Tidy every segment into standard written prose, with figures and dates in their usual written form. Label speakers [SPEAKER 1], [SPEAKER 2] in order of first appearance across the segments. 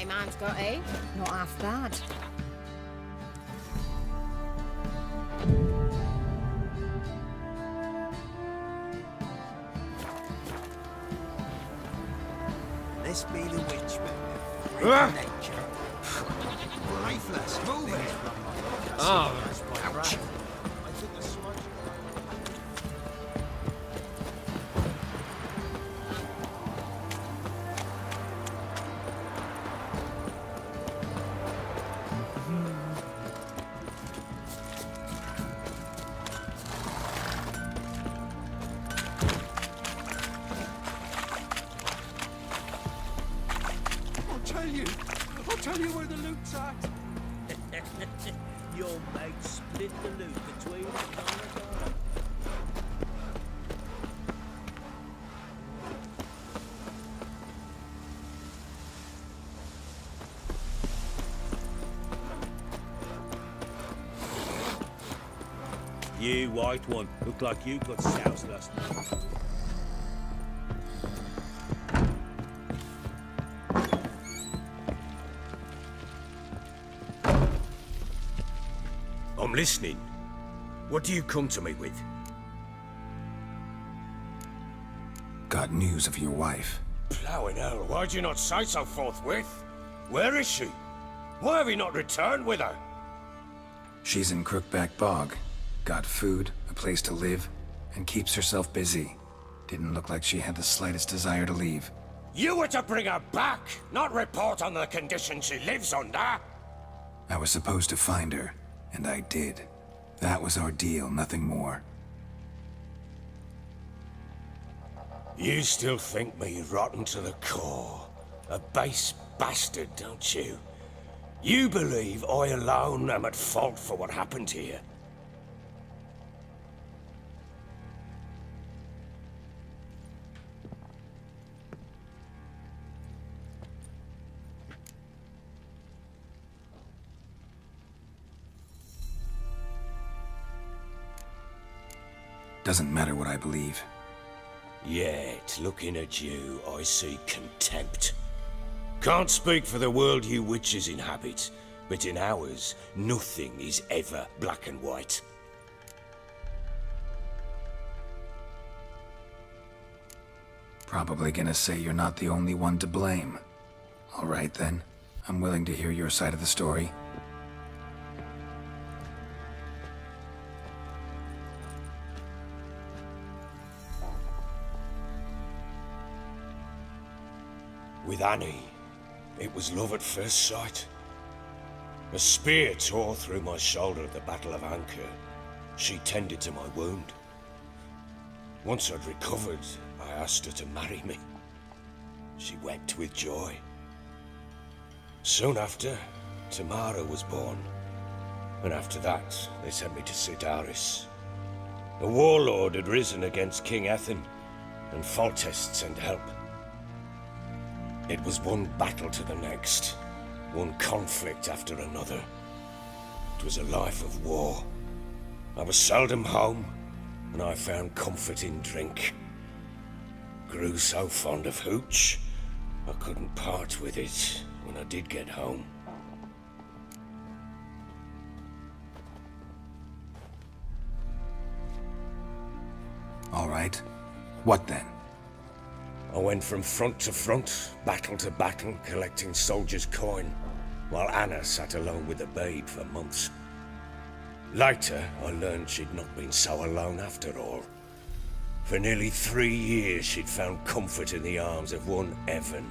[SPEAKER 1] man's got, eh? Not half bad.
[SPEAKER 2] This be the witch, man. Nature. Lifeless, move it. Ouch.
[SPEAKER 3] I'll tell you where the loot's at.
[SPEAKER 4] Your mate split the loot between us on the door. You white one, look like you got soused last night.
[SPEAKER 5] I'm listening. What do you come to me with?
[SPEAKER 6] Got news of your wife.
[SPEAKER 5] Plowing hell, why'd you not say so forthwith? Where is she? Why have you not returned with her?
[SPEAKER 6] She's in Crookback Bog. Got food, a place to live, and keeps herself busy. Didn't look like she had the slightest desire to leave.
[SPEAKER 5] You were to bring her back, not report on the condition she lives under.
[SPEAKER 6] I was supposed to find her, and I did. That was our deal, nothing more.
[SPEAKER 5] You still think me rotten to the core. A base bastard, don't you? You believe I alone am at fault for what happened here.
[SPEAKER 6] Doesn't matter what I believe.
[SPEAKER 5] Yet, looking at you, I see contempt. Can't speak for the world you witches inhabit, but in ours, nothing is ever black and white.
[SPEAKER 6] Probably gonna say you're not the only one to blame. All right then, I'm willing to hear your side of the story.
[SPEAKER 5] With Annie, it was love at first sight. A spear tore through my shoulder at the Battle of Anchor. She tended to my wound. Once I'd recovered, I asked her to marry me. She wept with joy. Soon after, Tamara was born. And after that, they sent me to Cidaris. A warlord had risen against King Ethan, and Foltest sent help. It was one battle to the next, one conflict after another. It was a life of war. I was seldom home, and I found comfort in drink. Grew so fond of hooch, I couldn't part with it when I did get home.
[SPEAKER 6] All right. What then?
[SPEAKER 5] I went from front to front, battle to battle, collecting soldiers' coin, while Anna sat alone with the babe for months. Later, I learned she'd not been so alone after all. For nearly 3 years, she'd found comfort in the arms of one Evan,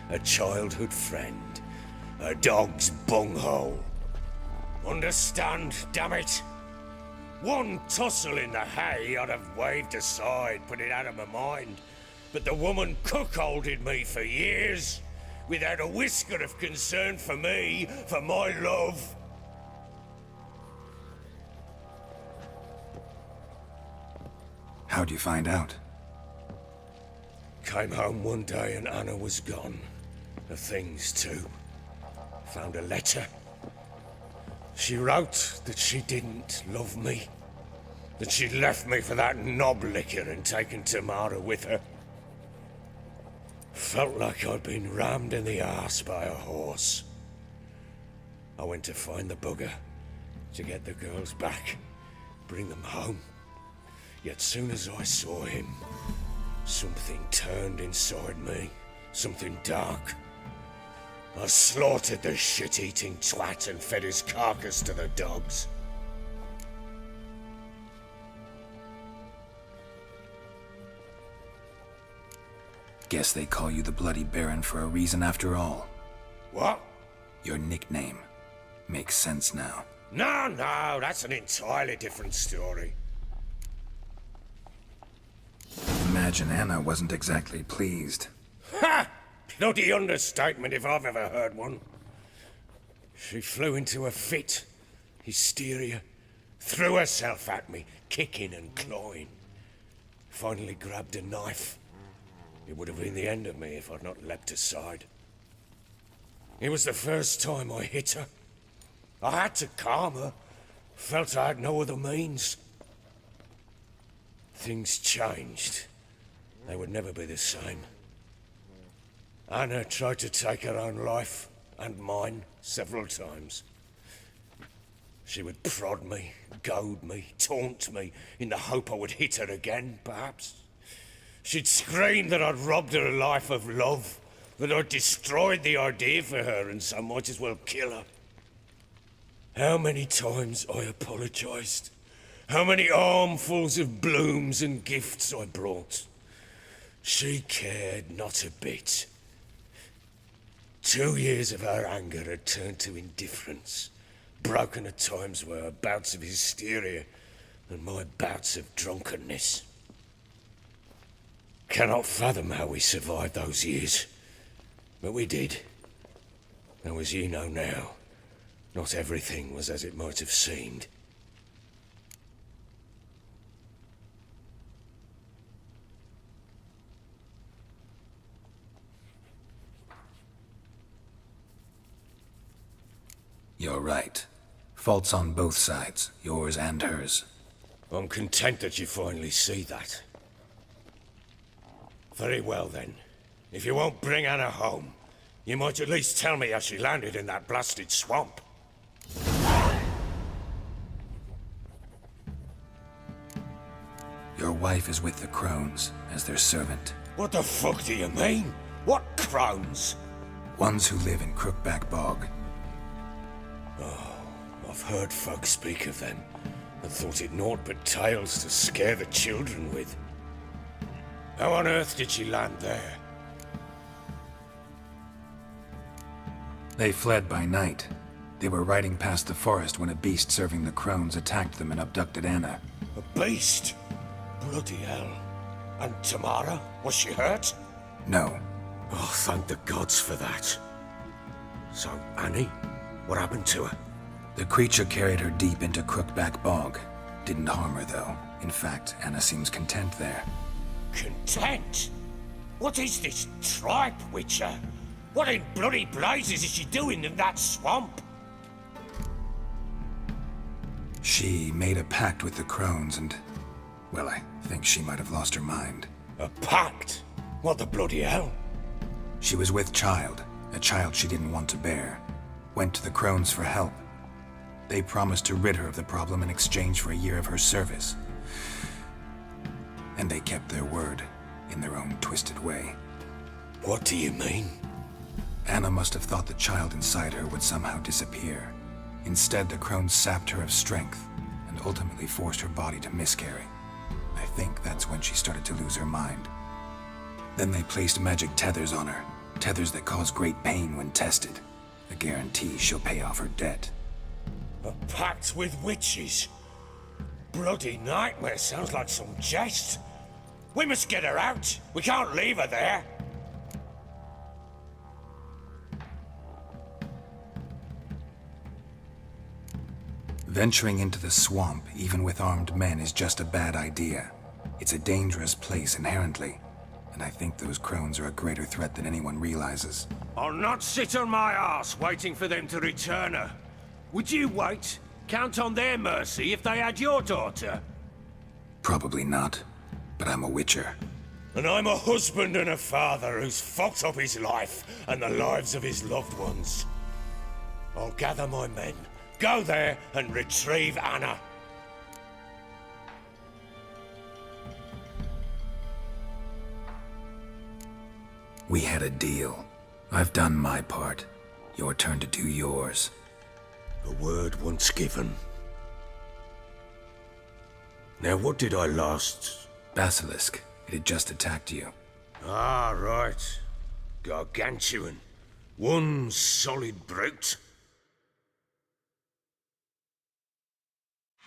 [SPEAKER 5] a childhood friend, a dog's bunghole. Understand, damn it? One tussle in the hay I'd have waved aside, put it out of my mind. But the woman cuckolded me for years, without a whisker of concern for me, for my love.
[SPEAKER 6] How'd you find out?
[SPEAKER 5] Came home one day and Anna was gone. Her things too. Found a letter. She wrote that she didn't love me. That she'd left me for that knob licker and taken Tamara with her. Felt like I'd been rammed in the arse by a horse. I went to find the bugger, to get the girls back, bring them home. Yet soon as I saw him, something turned inside me, something dark. I slaughtered the shit-eating twat and fed his carcass to the dogs.
[SPEAKER 6] Guess they call you the Bloody Baron for a reason after all.
[SPEAKER 5] What?
[SPEAKER 6] Your nickname. Makes sense now.
[SPEAKER 5] No, that's an entirely different story.
[SPEAKER 6] Imagine Anna wasn't exactly pleased.
[SPEAKER 5] Ha! Bloody understatement if I've ever heard one. She flew into a fit, hysteria, threw herself at me, kicking and clawing. Finally grabbed a knife. It would have been the end of me if I'd not leapt aside. It was the first time I hit her. I had to calm her. Felt I had no other means. Things changed. They would never be the same. Anna tried to take her own life, and mine, several times. She would prod me, goad me, taunt me, in the hope I would hit her again, perhaps. She'd scream that I'd robbed her life of love, that I'd destroyed the idea for her, and so might as well kill her. How many times I apologized. How many armfuls of blooms and gifts I brought. She cared not a bit. 2 years of her anger had turned to indifference, broken at times by her bouts of hysteria and my bouts of drunkenness. Cannot fathom how we survived those years, but we did. Though as you know now, not everything was as it might have seemed.
[SPEAKER 6] You're right. Faults on both sides, yours and hers.
[SPEAKER 5] I'm content that you finally see that. Very well then. If you won't bring Anna home, you might at least tell me how she landed in that blasted swamp.
[SPEAKER 6] Your wife is with the Crones, as their servant.
[SPEAKER 5] What the fuck do you mean? What crones?
[SPEAKER 6] Ones who live in Crookback Bog.
[SPEAKER 5] I've heard folk speak of them, and thought it naught but tales to scare the children with. How on earth did she land there?
[SPEAKER 6] They fled by night. They were riding past the forest when a beast serving the Crones attacked them and abducted Anna.
[SPEAKER 5] A beast? Bloody hell. And Tamara? Was she hurt?
[SPEAKER 6] No.
[SPEAKER 5] Oh, thank the gods for that. So, Annie? What happened to her?
[SPEAKER 6] The creature carried her deep into Crookback Bog. Didn't harm her, though. In fact, Anna seems content there.
[SPEAKER 5] Content? What is this tripe, Witcher? What in bloody blazes is she doing in that swamp?
[SPEAKER 6] She made a pact with the Crones and... well, I think she might have lost her mind.
[SPEAKER 5] A pact? What the bloody hell?
[SPEAKER 6] She was with child, a child she didn't want to bear. Went to the Crones for help. They promised to rid her of the problem in exchange for a year of her service. And they kept their word, in their own twisted way.
[SPEAKER 5] What do you mean?
[SPEAKER 6] Anna must have thought the child inside her would somehow disappear. Instead, the Crones sapped her of strength, and ultimately forced her body to miscarry. I think that's when she started to lose her mind. Then they placed magic tethers on her, tethers that cause great pain when tested. A guarantee she'll pay off her debt.
[SPEAKER 5] A pact with witches? Bloody nightmare, sounds like some jest. We must get her out. We can't leave her there.
[SPEAKER 6] Venturing into the swamp, even with armed men, is just a bad idea. It's a dangerous place inherently, and I think those Crones are a greater threat than anyone realizes.
[SPEAKER 5] I'll not sit on my ass waiting for them to return her. Would you wait? Count on their mercy if they had your daughter?
[SPEAKER 6] Probably not, but I'm a witcher.
[SPEAKER 5] And I'm a husband and a father who's fucked up his life and the lives of his loved ones. I'll gather my men, go there and retrieve Anna.
[SPEAKER 6] We had a deal. I've done my part. Your turn to do yours.
[SPEAKER 5] A word once given. Now what did I last...
[SPEAKER 6] Basilisk. It had just attacked you.
[SPEAKER 5] Ah, right. Gargantuan. One solid brute.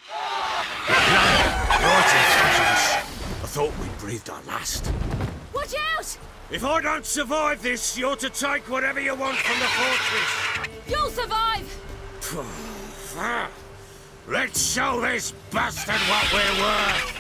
[SPEAKER 5] Right in front of us. I thought we'd breathed our last.
[SPEAKER 1] Watch out!
[SPEAKER 5] If I don't survive this, you're to take whatever you want from the fortress.
[SPEAKER 1] You'll survive!
[SPEAKER 5] Let's show this bastard what we're worth.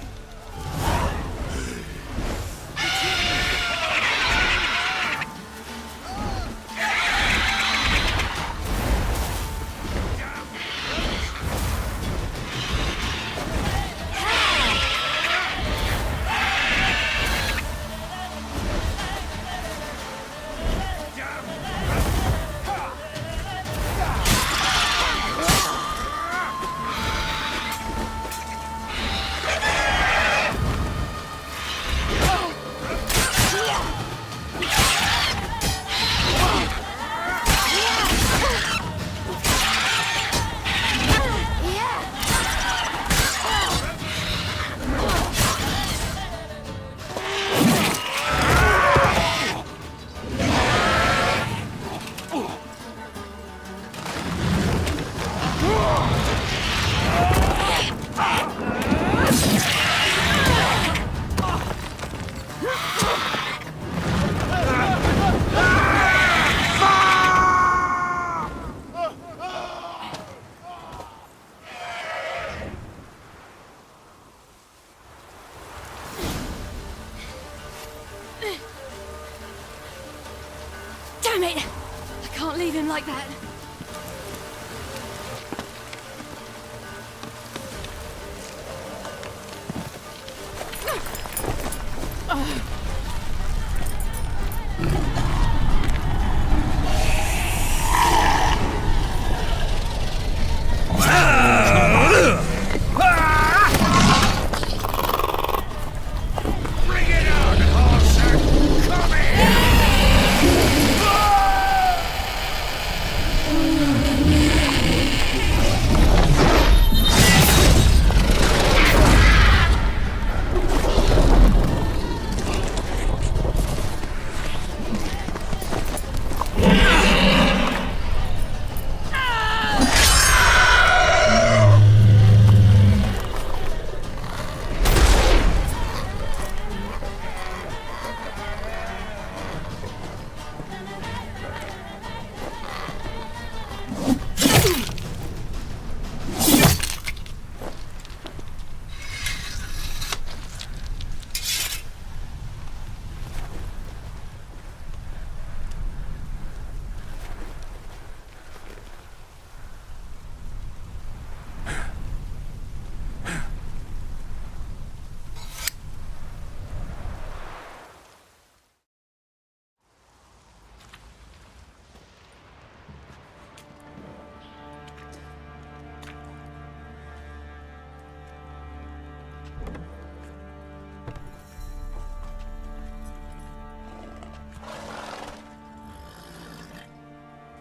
[SPEAKER 1] Damn it! I can't leave him like that.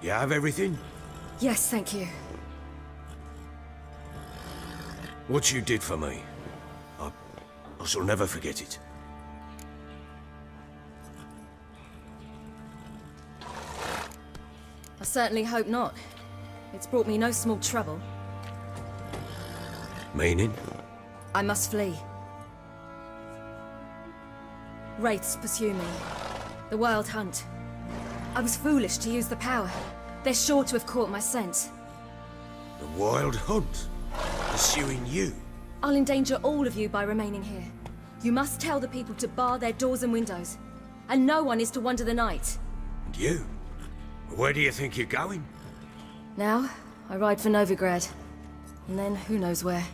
[SPEAKER 5] You have everything?
[SPEAKER 1] Yes, thank you.
[SPEAKER 5] What you did for me, I shall never forget it.
[SPEAKER 1] I certainly hope not. It's brought me no small trouble.
[SPEAKER 5] Meaning?
[SPEAKER 1] I must flee. Wraiths pursue me. The Wild Hunt. I was foolish to use the power. They're sure to have caught my scent.
[SPEAKER 5] The Wild Hunt? Pursuing you?
[SPEAKER 1] I'll endanger all of you by remaining here. You must tell the people to bar their doors and windows. And no one is to wander the night.
[SPEAKER 5] And you? Where do you think you're going?
[SPEAKER 1] Now, I ride for Novigrad. And then who knows where.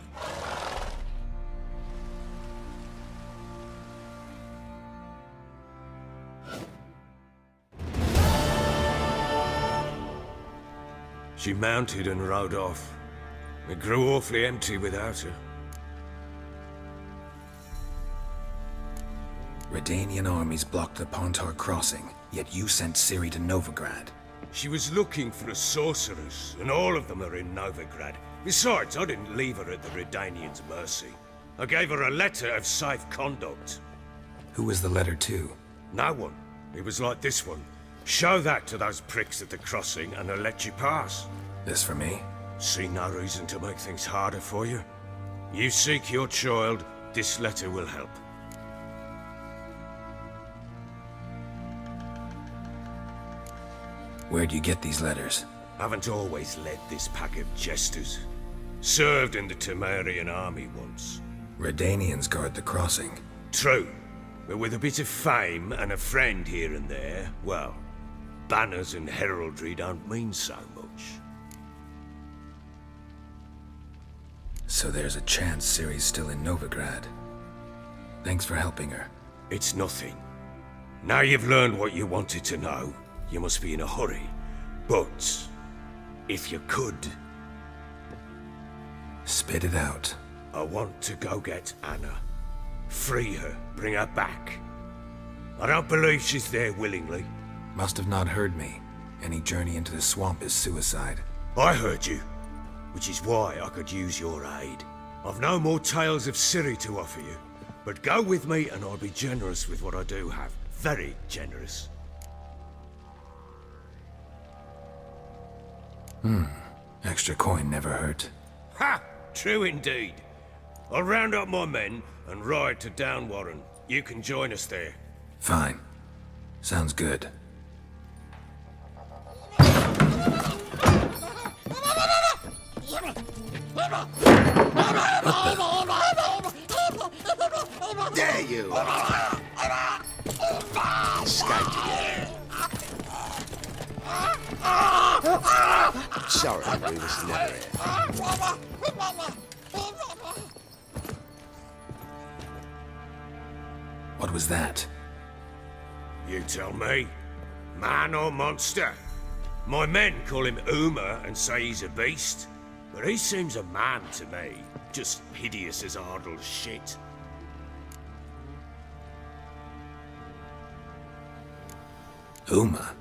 [SPEAKER 5] She mounted and rode off. It grew awfully empty without her.
[SPEAKER 6] Redanian armies blocked the Pontar crossing, yet you sent Ciri to Novigrad.
[SPEAKER 5] She was looking for a sorceress, and all of them are in Novigrad. Besides, I didn't leave her at the Redanians' mercy. I gave her a letter of safe conduct.
[SPEAKER 6] Who was the letter to?
[SPEAKER 5] No one. It was like this one. Show that to those pricks at the crossing, and they'll let you pass.
[SPEAKER 6] This for me?
[SPEAKER 5] See no reason to make things harder for you. You seek your child, this letter will help.
[SPEAKER 6] Where'd you get these letters?
[SPEAKER 5] Haven't always led this pack of jesters. Served in the Temerian army once.
[SPEAKER 6] Redanians guard the crossing.
[SPEAKER 5] True, but with a bit of fame and a friend here and there, well, banners and heraldry don't mean so much.
[SPEAKER 6] So there's a chance Ciri's still in Novigrad. Thanks for helping her.
[SPEAKER 5] It's nothing. Now you've learned what you wanted to know, you must be in a hurry. But, if you could,
[SPEAKER 6] spit it out.
[SPEAKER 5] I want to go get Anna. Free her, bring her back. I don't believe she's there willingly.
[SPEAKER 6] Must have not heard me. Any journey into the swamp is suicide.
[SPEAKER 5] I heard you, which is why I could use your aid. I've no more tales of Ciri to offer you, but go with me and I'll be generous with what I do have. Very generous.
[SPEAKER 6] Extra coin never hurt.
[SPEAKER 5] Ha! True indeed. I'll round up my men and ride to Downwarren. You can join us there.
[SPEAKER 6] Fine. Sounds good.
[SPEAKER 2] There you are. Escaped again. Sorry, we was never here.
[SPEAKER 6] What was that?
[SPEAKER 5] You tell me. Man or monster? My men call him Uma and say he's a beast, but he seems a man to me. Just hideous as Ardle's shit.
[SPEAKER 6] Uma?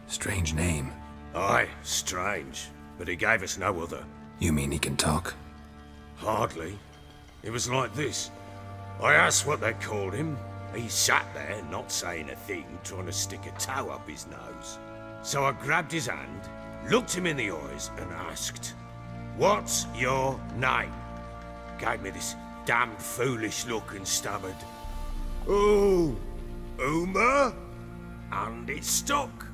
[SPEAKER 6] Strange name.
[SPEAKER 5] Aye, strange, but he gave us no other.
[SPEAKER 6] You mean he can talk?
[SPEAKER 5] Hardly. It was like this. I asked what they called him. He sat there, not saying a thing, trying to stick a toe up his nose. So I grabbed his hand, looked him in the eyes, and asked, "What's your name?" Gave me this damned foolish look and stammered, "Oh, Uma?" And it stuck.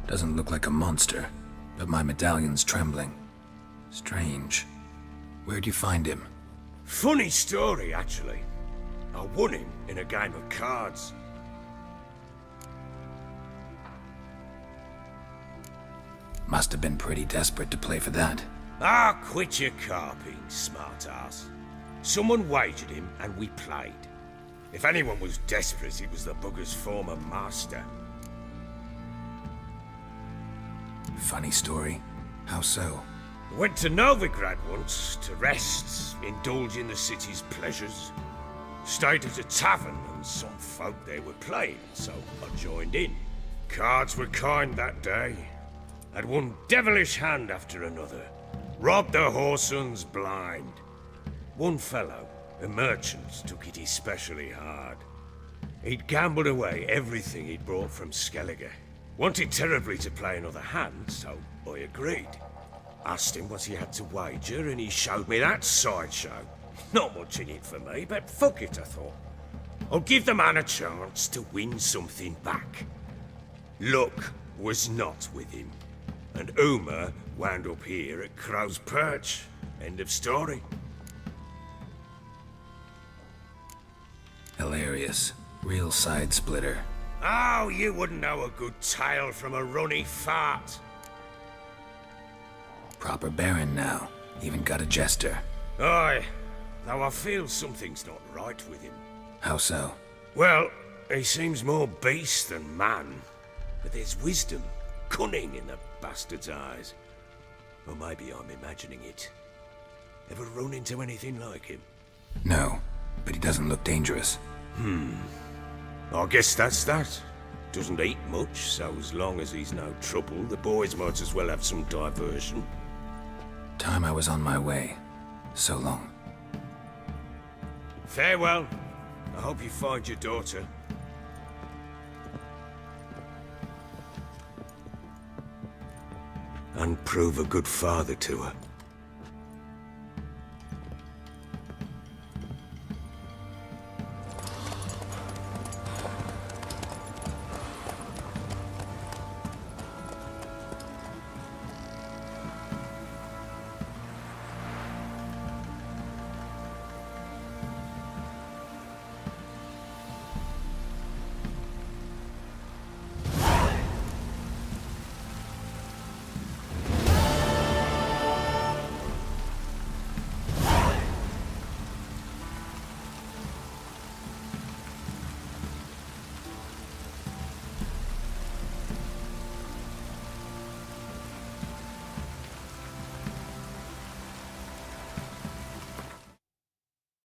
[SPEAKER 6] Doesn't look like a monster, but my medallion's trembling. Strange. Where'd you find him?
[SPEAKER 5] Funny story, actually. I won him in a game of cards.
[SPEAKER 6] Must have been pretty desperate to play for that.
[SPEAKER 5] Ah, quit your carping, smart-ass. Someone wagered him, and we played. If anyone was desperate, it was the bugger's former master.
[SPEAKER 6] Funny story. How so?
[SPEAKER 5] Went to Novigrad once to rest, indulge in the city's pleasures. Stayed at a tavern, and some folk there were playing, so I joined in. Cards were kind that day. Had one devilish hand after another. Robbed the whoresons blind. One fellow, a merchant, took it especially hard. He'd gambled away everything he'd brought from Skellige. Wanted terribly to play another hand, so I agreed. Asked him what he had to wager, and he showed me that sideshow. Not much in it for me, but fuck it, I thought. I'll give the man a chance to win something back. Luck was not with him, and Uma wound up here at Crow's Perch. End of story.
[SPEAKER 6] Hilarious. Real side splitter.
[SPEAKER 5] Oh, you wouldn't know a good tale from a runny fart.
[SPEAKER 6] Proper baron now. Even got a jester.
[SPEAKER 5] Aye, though I feel something's not right with him.
[SPEAKER 6] How so?
[SPEAKER 5] Well, he seems more beast than man. But there's wisdom, cunning in the bastard's eyes. Or maybe I'm imagining it. Ever run into anything like him?
[SPEAKER 6] No, but he doesn't look dangerous.
[SPEAKER 5] I guess that's that. Doesn't eat much, so as long as he's no trouble, the boys might as well have some diversion.
[SPEAKER 6] Time I was on my way. So long.
[SPEAKER 5] Farewell. I hope you find your daughter. And prove a good father to her.